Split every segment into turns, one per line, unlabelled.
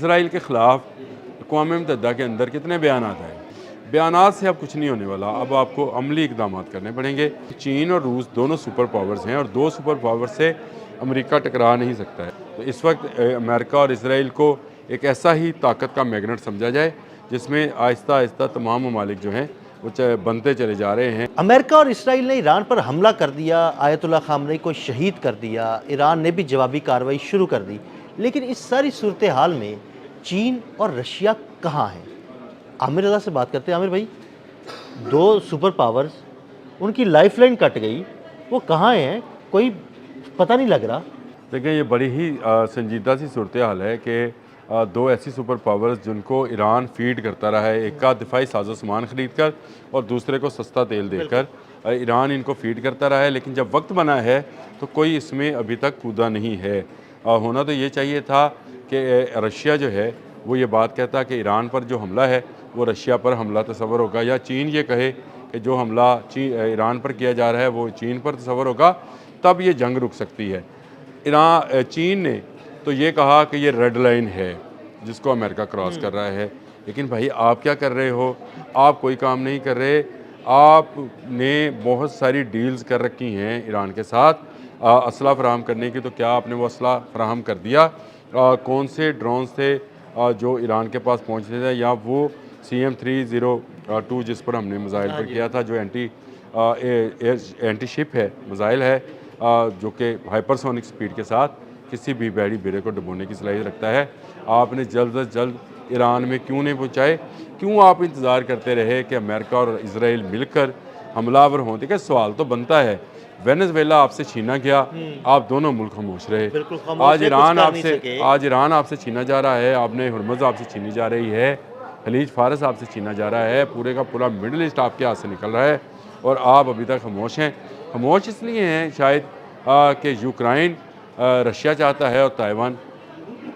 Israel के ख़िलाफ़ अक़वाम मुत्तहिदा के अंदर कितने बयानात आए। बयानात से अब कुछ नहीं होने वाला, अब आपको अमली इक़दामात करने पड़ेंगे। चीन और रूस दोनों सुपर पावर्स हैं और दो सुपर पावर से अमेरिका टकरा नहीं सकता है। तो इस वक्त अमेरिका और इसराइल को एक ऐसा ही ताकत का मैग्नेट समझा जाए जिसमें आहिस्ता आहिस्ता तमाम ममालिक जो हैं वो बनते चले जा रहे हैं।
अमेरिका और इसराइल ने ईरान पर हमला कर दिया, आयतुल्लाह खामनेई को शहीद कर दिया, ईरान ने भी जवाबी कार्रवाई शुरू कर दी। लेकिन इस सारी सूरत हाल में चीन और रशिया कहाँ हैं? आमिर रज़ा से बात करते हैं। आमिर भाई, दो सुपर पावर्स, उनकी लाइफलाइन कट गई, वो कहाँ हैं? कोई पता नहीं लग रहा।
देखिए, ये बड़ी ही संजीदा सी सूरत हाल है कि दो ऐसी सुपर पावर्स जिनको ईरान फीड करता रहा है, एक का दिफाई साजो सामान ख़रीद कर और दूसरे को सस्ता तेल देकर ईरान इनको फीड करता रहा है। लेकिन जब वक्त बना है तो कोई इसमें अभी तक कूदा नहीं है। होना तो ये चाहिए था कि रशिया जो है वो ये बात कहता कि ईरान पर जो हमला है वो रशिया पर हमला तस्वर होगा, या चीन ये कहे कि जो हमला ईरान पर किया जा रहा है वो चीन पर तस्वर होगा, तब ये जंग रुक सकती है। चीन ने तो ये कहा कि ये रेड लाइन है जिसको अमेरिका क्रॉस कर रहा है। लेकिन भाई, आप क्या कर रहे हो? आप कोई काम नहीं कर रहे। आपने बहुत सारी डील्स कर रखी हैं ईरान के साथ असला फराहम करने की, तो क्या आपने वो असला फराहम कर दिया? कौन से ड्रोन्स थे जो ईरान के पास पहुँचते थे, या वो CM-302 जिस पर हमने मिज़ाइल पर किया था, जो एंटी शिप है, मिज़ाइल है जो कि हाइपरसोनिक स्पीड के साथ किसी भी बहरी बेड़े को डुबोने की सलाहियत रखता है, आपने जल्द अज जल्द ईरान में क्यों नहीं पहुँचाए? क्यों आप इंतज़ार करते रहे कि अमेरिका और इसराइल मिलकर हमलावर हों? देखिए, सवाल तो बनता है, वेनेज़ुएला आपसे छीना गया, आप दोनों मुल्क खामोश रहे। आज ईरान आपसे छीना जा रहा है, आपने हुर्मुज़ आपसे छीनी जा रही है, खलीज फारस आपसे छीना जा रहा है, पूरे का पूरा मिडल ईस्ट आपके हाथ से निकल रहा है और आप अभी तक खामोश हैं। खामोश इसलिए हैं शायद कि यूक्रेन रशिया चाहता है और ताइवान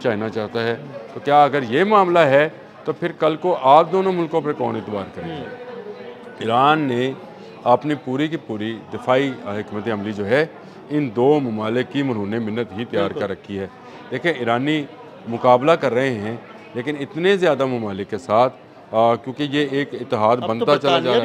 चाइना चाहता है। तो क्या अगर ये मामला है तो फिर कल को आप दोनों मुल्कों पर कौन एतबार करेंगे? ईरान ने अपनी पूरी की पूरी दिफाई हिकमत अमली जो है इन दो ममालिक की मरहून मिन्नत ही तैयार कर रखी है। देखिए, ईरानी मुकाबला कर रहे हैं लेकिन इतने ज़्यादा ममालिक के साथ क्योंकि ये एक इत्तेहाद बनता चला जा रहा है।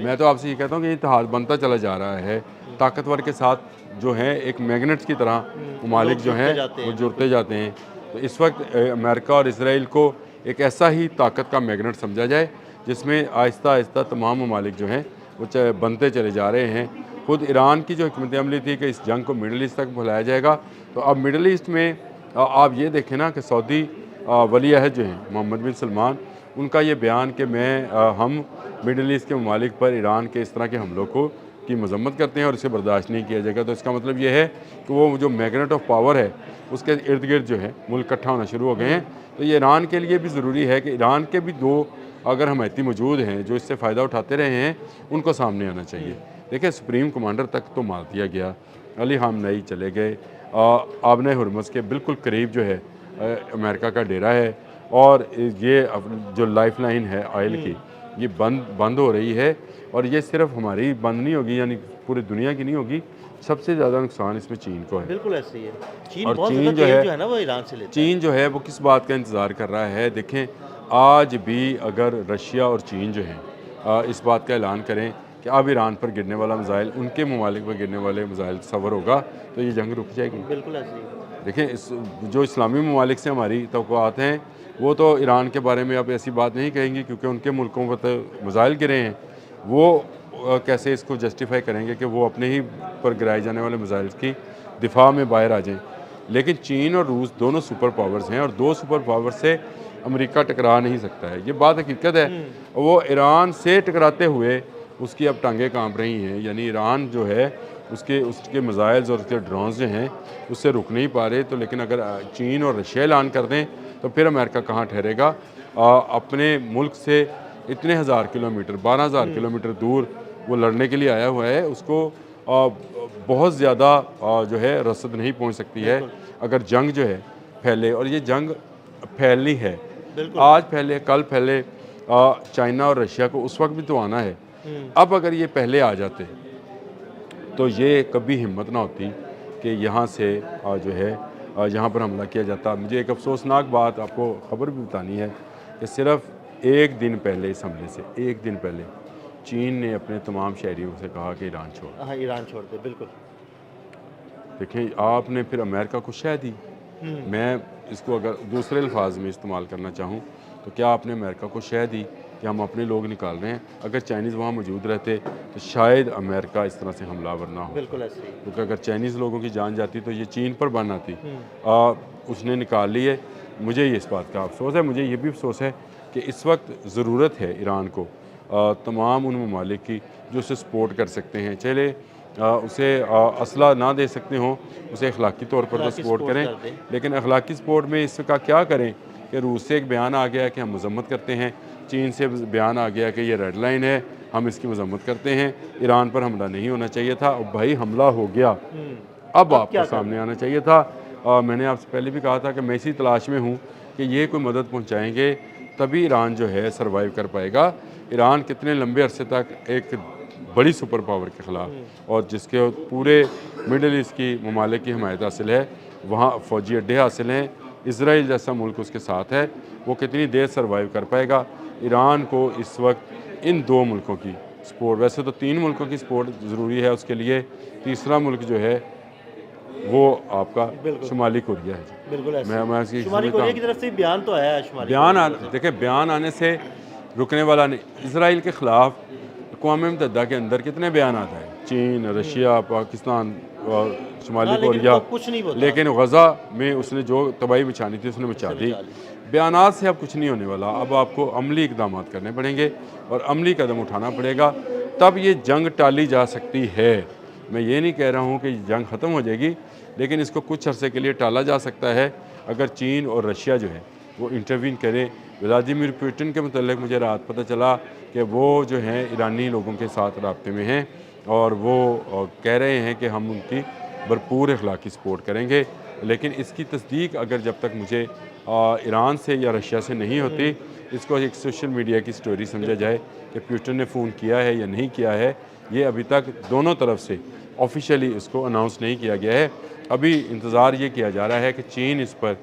मैं तो आपसे ये कहता हूँ कि इत्तेहाद बनता चला जा रहा है। ताकतवर के साथ जो है एक मैग्नेट्स की तरह ममालिक जो हैं वो जुड़ते जाते हैं। तो इस वक्त अमेरिका और इसराइल को एक ऐसा ही ताकत का मैग्नेट समझा जाए जिसमें आहिस्ता आहिस्ता तमाम ममालिक जो हैं वो बनते चले जा रहे हैं। खुद ईरान की जो हिकमत अमली थी कि इस जंग को मिडल ईस्ट तक फैलाया जाएगा, तो अब मिडल ईस्ट में आप ये देखें ना कि सऊदी वली अहद जो हैं मोहम्मद बिन सलमान, उनका ये बयान कि हम मिडल ईस्ट के ममालिक पर ईरान के इस तरह के हमलों की मजम्मत करते हैं और इसे बर्दाश्त नहीं किया जाएगा। तो इसका मतलब ये है कि वो जो मैग्नेट ऑफ पावर है उसके इर्द गिर्द जो है मुल्क इकट्ठा होना शुरू हो गए हैं। तो ये ईरान के लिए भी ज़रूरी है कि ईरान के भी दो अगर हमायती मौजूद हैं जो इससे फ़ायदा उठाते रहे हैं, उनको सामने आना चाहिए। देखिए, सुप्रीम कमांडर तक तो मार दिया गया, अली खामनेई चले गए, आबने हुर्मुज़ के बिल्कुल करीब जो है अमेरिका का डेरा है, और ये जो लाइफ लाइन है ऑयल की ये बंद हो रही है। और ये सिर्फ हमारी बंद नहीं होगी, यानी पूरी दुनिया की नहीं होगी। सबसे ज़्यादा नुकसान इसमें चीन को है।
बिल्कुल ऐसे ही है।
और चीन जो है ना वो ईरान से लेता है। चीन जो है वो किस बात का इंतज़ार कर रहा है? देखें, आज भी अगर रशिया और चीन जो हैं इस बात का ऐलान करें कि अब ईरान पर गिरने वाला मिज़ाइल उनके ममालिक पर गिरने वाले मिज़ाइल तस्वर होगा, तो ये जंग रुक जाएगी।
बिल्कुल ऐसे ही।
देखें, जो इस्लामी ममालिक से हमारी तवक्कुआत हैं वो तो ईरान के बारे में अब ऐसी बात नहीं कहेंगे क्योंकि उनके मुल्कों पर तो मिज़ाइल गिरे हैं। वो कैसे इसको जस्टिफाई करेंगे कि वो अपने ही पर गिराए जाने वाले मिज़ाइल की दिफा में बाहर आ जाएं? लेकिन चीन और रूस दोनों सुपर पावर्स हैं और दो सुपर पावर से अमेरिका टकरा नहीं सकता है, ये बात हकीकत है। वो ईरान से टकराते हुए उसकी अब टांगें कांप रही हैं, यानी ईरान जो है उसके मिज़ाइल्स और उसके ड्रोन्स जो हैं उससे रुक नहीं पा रहे। तो लेकिन अगर चीन और रशिया ऐलान कर दें तो फिर अमेरिका कहाँ ठहरेगा? अपने मुल्क से इतने हज़ार किलोमीटर 12,000 किलोमीटर दूर वो लड़ने के लिए आया हुआ है, उसको बहुत ज़्यादा जो है रसद नहीं पहुंच सकती है अगर जंग जो है फैले। और ये जंग फैलनी है, आज फैले कल फैले, चाइना और रशिया को उस वक्त भी तो आना है। अब अगर ये पहले आ जाते तो ये कभी हिम्मत ना होती कि यहाँ से जो है यहाँ पर हमला किया जाता। मुझे एक अफसोसनाक बात आपको ख़बर भी बतानी है कि सिर्फ एक दिन पहले इस हमले से एक दिन पहले चीन ने अपने तमाम शहरियों से कहा कि ईरान छोड़ो।
हाँ, ईरान छोड़ दे, बिल्कुल।
देखें, आपने फिर अमेरिका को शह दी। मैं इसको अगर दूसरे अल्फाज में इस्तेमाल करना चाहूँ तो क्या आपने अमेरिका को शह दी कि हम अपने लोग निकाल रहे हैं? अगर चाइनीज़ वहाँ मौजूद रहते तो शायद अमेरिका इस तरह से हमलावर ना हो।
बिल्कुल ऐसे ही।
क्योंकि अगर चाइनीज़ लोगों की जान जाती तो ये चीन पर बन आती। उसने निकाल ली है। मुझे इस बात का अफसोस है। मुझे ये भी अफसोस है कि इस वक्त ज़रूरत है ईरान को तमाम उन ममालिक की जो उसे सपोर्ट कर सकते हैं। चले उसे असला ना दे सकते हों, उसे अखलाकी तौर पर तो सपोर्ट करें, लेकिन अखलाकी सपोर्ट में इसका क्या करें कि रूस से एक बयान आ गया कि हम मजम्मत करते हैं, चीन से बयान आ गया कि ये रेड लाइन है, हम इसकी मजम्मत करते हैं, ईरान पर हमला नहीं होना चाहिए था। और भाई हमला हो गया, अब आपको सामने आना चाहिए था। मैंने आपसे पहले भी कहा था कि मैं इसी तलाश में हूँ कि ये कोई मदद पहुँचाएँगे तभी ईरान जो है सर्वाइव कर पाएगा। ईरान कितने लंबे अरसे तक एक बड़ी सुपर पावर के ख़िलाफ़ और जिसके पूरे मिडल ईस्ट की ममालिक की हमायत हासिल है, वहाँ फ़ौजी अड्डे हासिल हैं, इसराइल जैसा मुल्क उसके साथ है, वो कितनी देर सर्वाइव कर पाएगा? ईरान को इस वक्त इन दो मुल्कों की सपोर्ट, वैसे तो तीन मुल्कों की सपोर्ट ज़रूरी है उसके लिए, तीसरा मुल्क जो है वो आपका शुमाली कोरिया है।
बिल्कुल
मैं इसकी
शुमाली कोरिया की तरफ से बयान तो आया है। शुमाली
देखिए, बयान आने से रुकने वाला नहीं। इसराइल के ख़िलाफ़ अक़वाम मुत्तहिदा के अंदर कितने बयान आता है, चीन, रशिया, पाकिस्तान और शुमाली कोरिया,
कुछ नहीं बोलता।
लेकिन गज़ा में उसने जो तबाही मचानी थी उसने मचा दी। बयानात से अब कुछ नहीं होने वाला, अब आपको अमली इक़दाम करने पड़ेंगे और अमली कदम उठाना पड़ेगा, तब ये जंग टाली जा सकती है। मैं ये नहीं कह रहा हूँ कि जंग ख़त्म हो जाएगी, लेकिन इसको कुछ अरसे के लिए टाला जा सकता है अगर चीन और रशिया जो है वो इंटरवीन करें। व्लादिमीर पुतिन के मुतल्लिक़ मुझे रात पता चला कि वो जो हैं ईरानी लोगों के साथ राब्ते में हैं और वो कह रहे हैं कि हम उनकी भरपूर अखलाकी सपोर्ट करेंगे, लेकिन इसकी तस्दीक अगर जब तक मुझे ईरान से या रशिया से नहीं होती, इसको एक सोशल मीडिया की स्टोरी समझा जाए कि पुतिन ने फ़ोन किया है या नहीं किया है, ये अभी तक दोनों तरफ से ऑफिशियली इसको अनाउंस नहीं किया गया है। अभी इंतज़ार ये किया जा रहा है कि चीन इस पर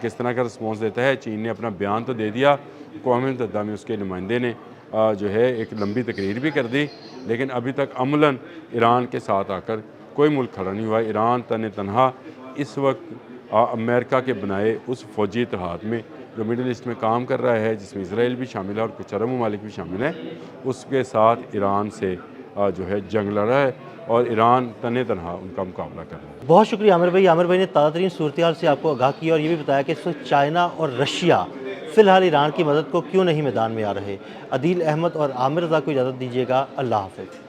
किस तरह का रिस्पॉन्स देता है। चीन ने अपना बयान तो दे दिया, अक़वाम मुत्तहिदा में उसके नुमाइंदे ने जो है एक लंबी तकरीर भी कर दी, लेकिन अभी तक अमलन ईरान के साथ आकर कोई मुल्क खड़ा नहीं हुआ। ईरान तने तनहा इस वक्त अमेरिका के बनाए उस फ़ौजी इत्तेहाद में जो मिडल ईस्ट में काम कर रहा है, जिसमें इसराइल भी शामिल है और कुछ अरब ममालिक भी शामिल हैं, उसके साथ ईरान से जो है जंग लड़ रहा है और ईरान तने तनहा उनका मुकाबला कर रहा है।
बहुत शुक्रिया आमिर भाई। आमिर भाई ने ताज़ा तरीन सूरत हाल से आपको आगाह किया और ये भी बताया कि इस वक्त चाइना और रशिया फ़िलहाल ईरान की मदद को क्यों नहीं मैदान में आ रहे। अदील अहमद और आमिर रज़ा को इजाज़त दीजिएगा। अल्लाह हाफ़िज़।